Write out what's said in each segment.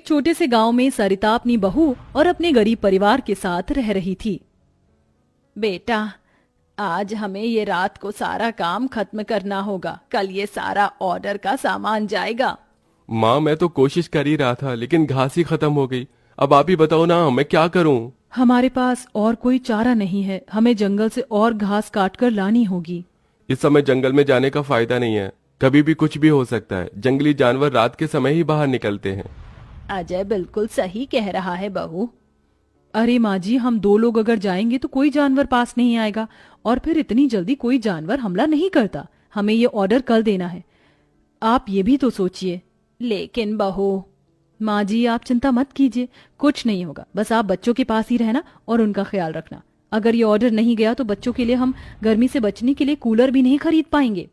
छोटे से गांव में सरिता अपनी बहू और अपने गरीब परिवार के साथ रह रही थी। बेटा, आज हमें ये रात को सारा काम खत्म करना होगा, कल ये सारा ऑर्डर का सामान जाएगा। माँ, मैं तो कोशिश कर ही रहा था लेकिन घास ही खत्म हो गई। अब आप ही बताओ ना, मैं क्या करूँ? हमारे पास और कोई चारा नहीं है, हमें जंगल से और घास काट कर लानी होगी। इस समय जंगल में जाने का फायदा नहीं है, कभी भी कुछ भी हो सकता है। जंगली जानवर रात के समय ही बाहर निकलते हैं। अजय बिल्कुल सही कह रहा है बहू। अरे माँ जी, हम 2 लोग अगर जाएंगे तो कोई जानवर पास नहीं आएगा और फिर इतनी जल्दी कोई जानवर हमला नहीं करता। हमें ये ऑर्डर कल देना है, आप ये भी तो सोचिए। लेकिन बहू। माँ जी, आप चिंता मत कीजिए, कुछ नहीं होगा। बस आप बच्चों के पास ही रहना और उनका ख्याल रखना। अगर ये ऑर्डर नहीं गया तो बच्चों के लिए हम गर्मी से बचने के लिए कूलर भी नहीं खरीद पाएंगे।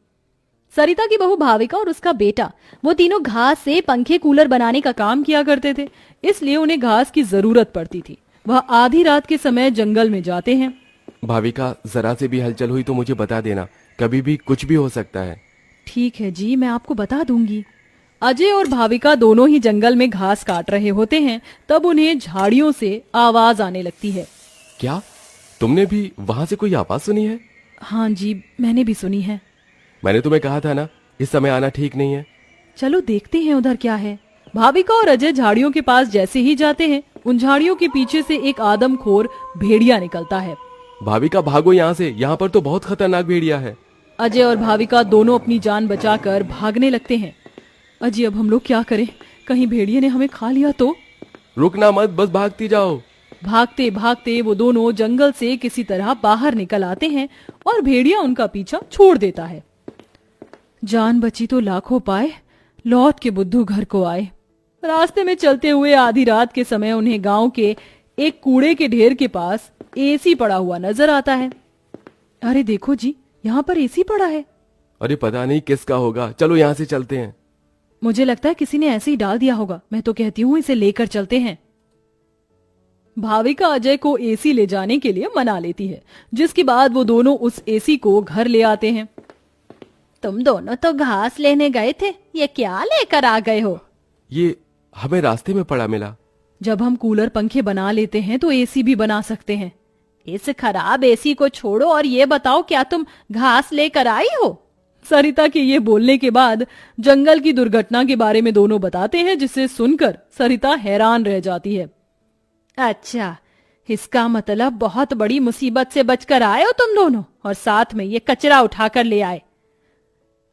सरिता की बहू भाविका और उसका बेटा, वो तीनों घास से पंखे कूलर बनाने का काम किया करते थे, इसलिए उन्हें घास की जरूरत पड़ती थी। वह आधी रात के समय जंगल में जाते हैं। भाविका, जरा से भी हलचल हुई तो मुझे बता देना, कभी भी कुछ भी हो सकता है। ठीक है जी, मैं आपको बता दूंगी। अजय और भाविका दोनों ही जंगल में घास काट रहे होते हैं, तब उन्हें झाड़ियों से आवाज आने लगती है। क्या तुमने भी वहां से कोई आवाज सुनी है? हाँ जी, मैंने भी सुनी है। मैंने तुम्हें कहा था ना, इस समय आना ठीक नहीं है। चलो देखते हैं उधर क्या है। भाविका और अजय झाड़ियों के पास जैसे ही जाते हैं, उन झाड़ियों के पीछे से एक आदमखोर भेड़िया निकलता है। भाविका, भागो यहाँ से, यहाँ पर तो बहुत खतरनाक भेड़िया है। अजय और भाविका दोनों अपनी जान बचाकर भागने लगते हैं। अजय, अब हम लोग क्या करें? कहीं भेड़िए ने हमें खा लिया तो? रुकना मत, बस भागती जाओ। भागते भागते वो दोनों जंगल से किसी तरह बाहर निकल आते हैं और भेड़िया उनका पीछा छोड़ देता है। जान बची तो लाखों पाए, लौट के बुद्धू घर को आए। रास्ते में चलते हुए आधी रात के समय उन्हें गांव के एक कूड़े के ढेर के पास एसी पड़ा हुआ नजर आता है। अरे देखो जी, यहाँ पर एसी पड़ा है। अरे पता नहीं किसका होगा, चलो यहाँ से चलते हैं। मुझे लगता है किसी ने ऐसे ही डाल दिया होगा। मैं तो कहती हूँ इसे लेकर चलते हैं। भाविका अजय को एसी ले जाने के लिए मना लेती है, जिसके बाद वो दोनों उस एसी को घर ले आते हैं। तुम दोनों तो घास लेने गए थे, ये क्या लेकर आ गए हो? ये हमें रास्ते में पड़ा मिला। जब हम कूलर पंखे बना लेते हैं तो एसी भी बना सकते हैं। इस खराब एसी को छोड़ो और ये बताओ, क्या तुम घास लेकर आई हो? सरिता के ये बोलने के बाद जंगल की दुर्घटना के बारे में दोनों बताते हैं, जिसे सुनकर सरिता हैरान रह जाती है। अच्छा, इसका मतलब बहुत बड़ी मुसीबत से बचकर आए हो तुम दोनों, और साथ में ये कचरा उठाकर ले आए।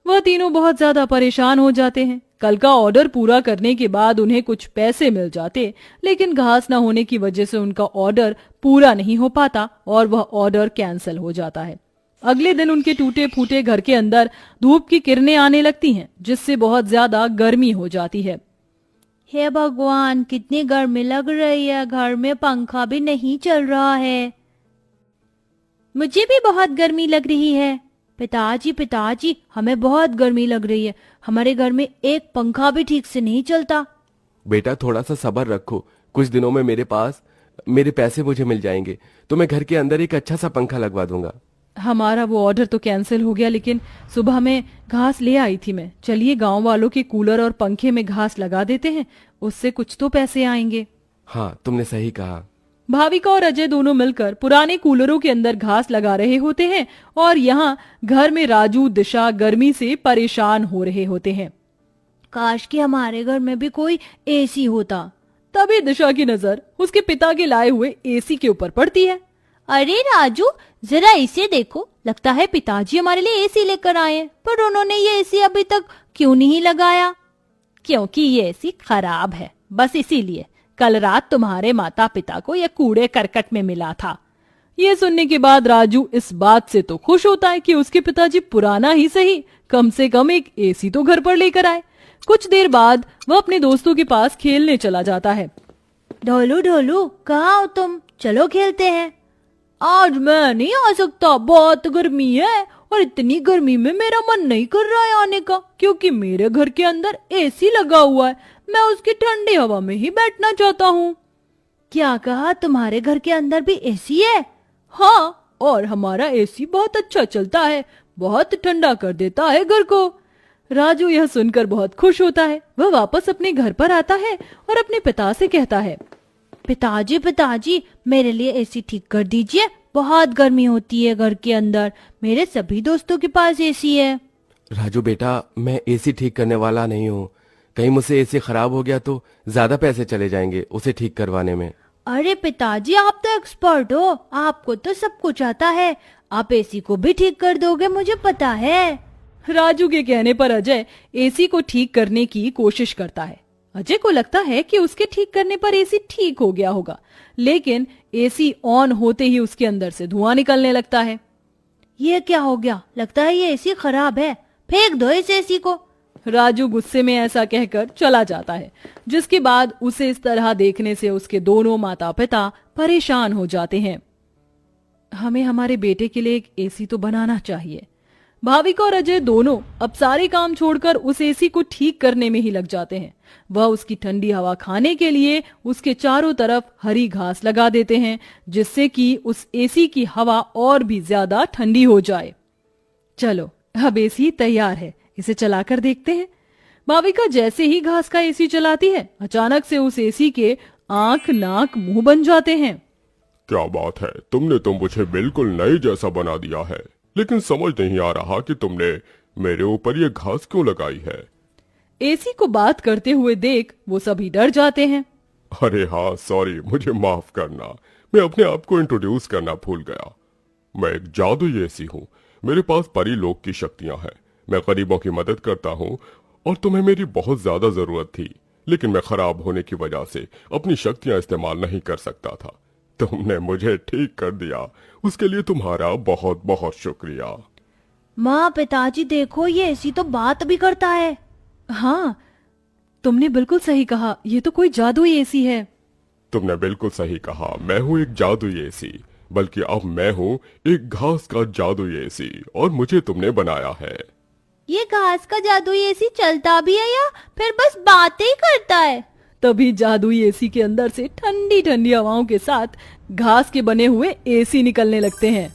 वह तीनों बहुत ज्यादा परेशान हो जाते हैं। कल का ऑर्डर पूरा करने के बाद उन्हें कुछ पैसे मिल जाते, लेकिन घास न होने की वजह से उनका ऑर्डर पूरा नहीं हो पाता और वह ऑर्डर कैंसिल हो जाता है। अगले दिन उनके टूटे फूटे घर के अंदर धूप की किरणें आने लगती हैं, जिससे बहुत ज्यादा गर्मी हो जाती है। हे भगवान, कितनी गर्मी लग रही है, घर में पंखा भी नहीं चल रहा है। मुझे भी बहुत गर्मी लग रही है। पिताजी पिताजी, हमें बहुत गर्मी लग रही है, हमारे घर में एक पंखा भी ठीक से नहीं चलता। बेटा, थोड़ा सा सब्र रखो, कुछ दिनों में मेरे पैसे मुझे मिल जाएंगे तो मैं घर के अंदर एक अच्छा सा पंखा लगवा दूंगा। हमारा वो ऑर्डर तो कैंसिल हो गया, लेकिन सुबह में घास ले आई थी मैं। चलिए गांव वालों के कूलर और पंखे में घास लगा देते हैं, उससे कुछ तो पैसे आएंगे। हाँ, तुमने सही कहा। भाविका और अजय दोनों मिलकर पुराने कूलरों के अंदर घास लगा रहे होते हैं और यहाँ घर में राजू दिशा गर्मी से परेशान हो रहे होते हैं। काश कि हमारे घर में भी कोई एसी होता। तभी दिशा की नजर उसके पिता के लाए हुए एसी के ऊपर पड़ती है। अरे राजू, जरा इसे देखो, लगता है पिताजी हमारे लिए एसी लेकर आए हैं, पर उन्होंने ये एसी अभी तक क्यों नहीं लगाया? क्योंकि ये एसी खराब है, बस इसीलिए। कल रात तुम्हारे माता पिता को यह कूड़े करकट में मिला था। ये सुनने के बाद राजू इस बात से तो खुश होता है कि उसके पिताजी पुराना ही सही, कम से कम एक एसी तो घर पर लेकर आए। कुछ देर बाद वह अपने दोस्तों के पास खेलने चला जाता है। ढोलू ढोलू, कहाँ हो तुम? चलो खेलते हैं। आज मैं नहीं आ सकता, बहुत गर्मी है और इतनी गर्मी में मेरा मन नहीं कर रहा है आने का, क्योंकि मेरे घर के अंदर एसी लगा हुआ है। मैं उसकी ठंडी हवा में ही बैठना चाहता हूँ। क्या कहा, तुम्हारे घर के अंदर भी एसी है? हाँ, और हमारा एसी बहुत अच्छा चलता है, बहुत ठंडा कर देता है घर को। राजू यह सुनकर बहुत खुश होता है। वह वापस अपने घर पर आता है और अपने पिता से कहता है, पिताजी पिताजी मेरे लिए एसी ठीक कर दीजिए, बहुत गर्मी होती है घर के अंदर, मेरे सभी दोस्तों के पास एसी है। राजू बेटा, मैं एसी ठीक करने वाला नहीं हूँ। कहीं मुझसे एसी खराब हो गया तो ज्यादा पैसे चले जाएंगे उसे ठीक करवाने में। अरे पिताजी आप तो एक्सपर्ट हो, आपको तो सब कुछ आता है, आप एसी को भी ठीक कर दोगे, मुझे पता है। राजू के कहने पर अजय एसी को ठीक करने की कोशिश करता है। अजय को लगता है कि उसके ठीक करने पर एसी ठीक हो गया होगा, लेकिन एसी ऑन होते ही उसके अंदर से धुआं निकलने लगता है। ये क्या हो गया, लगता है ये एसी खराब है, फेंक दो इस एसी को। राजू गुस्से में ऐसा कहकर चला जाता है, जिसके बाद उसे इस तरह देखने से उसके दोनों माता पिता परेशान हो जाते हैं। हमें हमारे बेटे के लिए एक एसी तो बनाना चाहिए। भाविका और अजय दोनों अब सारे काम छोड़कर उस एसी को ठीक करने में ही लग जाते हैं। वह उसकी ठंडी हवा खाने के लिए उसके चारों तरफ हरी घास लगा देते हैं, जिससे कि उस एसी की हवा और भी ज्यादा ठंडी हो जाए। चलो अब एसी तैयार है, इसे चलाकर देखते हैं। भाविका जैसे ही घास का एसी चलाती है, अचानक से उस एसी के आंख नाक मुंह बन जाते हैं। क्या बात है, तुमने तो मुझे बिल्कुल नए जैसा बना दिया है, लेकिन समझ नहीं आ रहा कि तुमने मेरे ऊपर ये घास क्यों लगाई है। एसी को बात करते हुए देख वो सभी डर जाते हैं। अरे हाँ सॉरी, मुझे माफ करना, मैं अपने आप को इंट्रोड्यूस करना भूल गया। मैं एक जादुई एसी हूँ, मेरे पास परी लोक की शक्तियां हैं, मैं गरीबों की मदद करता हूँ और तुम्हें मेरी बहुत ज्यादा जरूरत थी, लेकिन मैं खराब होने की वजह से अपनी शक्तियां इस्तेमाल नहीं कर सकता था। तुमने मुझे ठीक कर दिया, उसके लिए तुम्हारा बहुत बहुत शुक्रिया। माँ पिताजी देखो, ये एसी तो बात भी करता है। हाँ, तुमने बिल्कुल सही कहा, ये तो कोई जादुई एसी है। तुमने बिल्कुल सही कहा, मैं हूँ एक जादुई एसी, बल्कि अब मैं हूँ एक घास का जादुई एसी और मुझे तुमने बनाया है। ये घास का जादुई एसी चलता भी है या फिर बस बातें ही करता है? तभी जादुई एसी के अंदर से ठंडी ठंडी हवाओं के साथ घास के बने हुए एसी निकलने लगते हैं।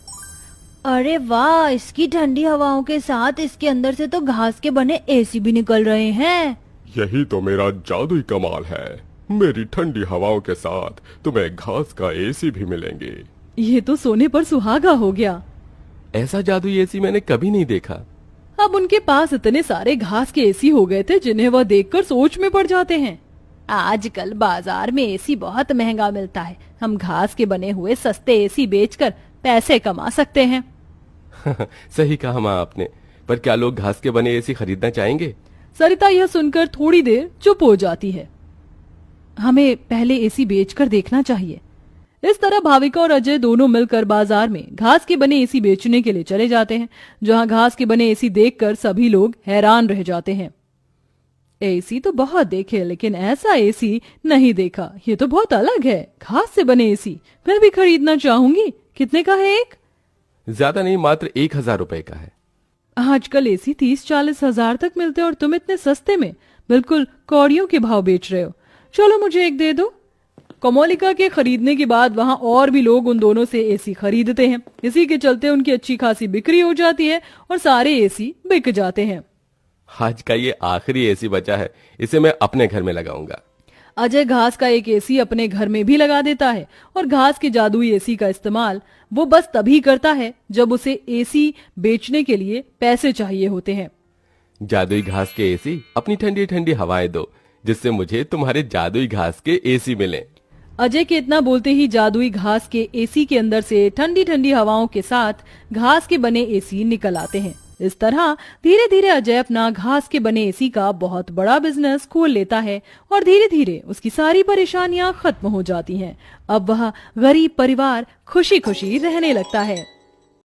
अरे वाह, इसकी ठंडी हवाओं के साथ इसके अंदर से तो घास के बने एसी भी निकल रहे हैं। यही तो मेरा जादुई कमाल है, मेरी ठंडी हवाओं के साथ तुम्हें घास का एसी भी मिलेंगे। ये तो सोने पर सुहागा हो गया। ऐसा जादुई एसी मैंने कभी नहीं देखा। अब उनके पास इतने सारे घास के एसी हो गए थे जिन्हें वह देखकर सोच में पड़ जाते हैं। आजकल बाजार में एसी बहुत महंगा मिलता है, हम घास के बने हुए सस्ते एसी बेचकर पैसे कमा सकते हैं। सही कहा माँ आपने, पर क्या लोग घास के बने एसी खरीदना चाहेंगे? सरिता यह सुनकर थोड़ी देर चुप हो जाती है। हमें पहले एसी बेचकर देखना चाहिए। इस तरह भाविका और अजय दोनों मिलकर बाजार में घास के बने एसी बेचने के लिए चले जाते हैं, जहां घास के बने एसी देखकर सभी लोग हैरान रह जाते हैं। एसी तो बहुत देखे, लेकिन ऐसा एसी नहीं देखा, ये तो बहुत अलग है। घास से बने एसी मैं भी खरीदना चाहूंगी। कितने का है एक? ज्यादा नहीं, मात्र 1000 रुपए का है। आजकल एसी 30-40 हजार तक मिलते हैं और तुम इतने सस्ते में बिल्कुल कौड़ियों के भाव बेच रहे हो। चलो मुझे एक दे दो। कोमोलिका के खरीदने के बाद वहां और भी लोग उन दोनों से एसी खरीदते हैं। इसी के चलते उनकी अच्छी खासी बिक्री हो जाती है और सारे एसी बिक जाते हैं। आज का ये आखिरी एसी बचा है, इसे मैं अपने घर में लगाऊंगा। अजय घास का एक एसी अपने घर में भी लगा देता है और घास के जादुई एसी का इस्तेमाल वो बस तभी करता है जब उसे एसी बेचने के लिए पैसे चाहिए होते हैं। जादुई घास के एसी, अपनी ठंडी ठंडी हवाएं दो, जिससे मुझे तुम्हारे जादुई घास के एसी मिले। अजय के इतना बोलते ही जादुई घास के एसी के अंदर से ठंडी ठंडी हवाओं के साथ घास के बने एसी निकल आते हैं। इस तरह धीरे धीरे अजय अपना घास के बने एसी का बहुत बड़ा बिजनेस खोल लेता है और धीरे धीरे उसकी सारी परेशानियां खत्म हो जाती हैं। अब वह गरीब परिवार खुशी खुशी रहने लगता है।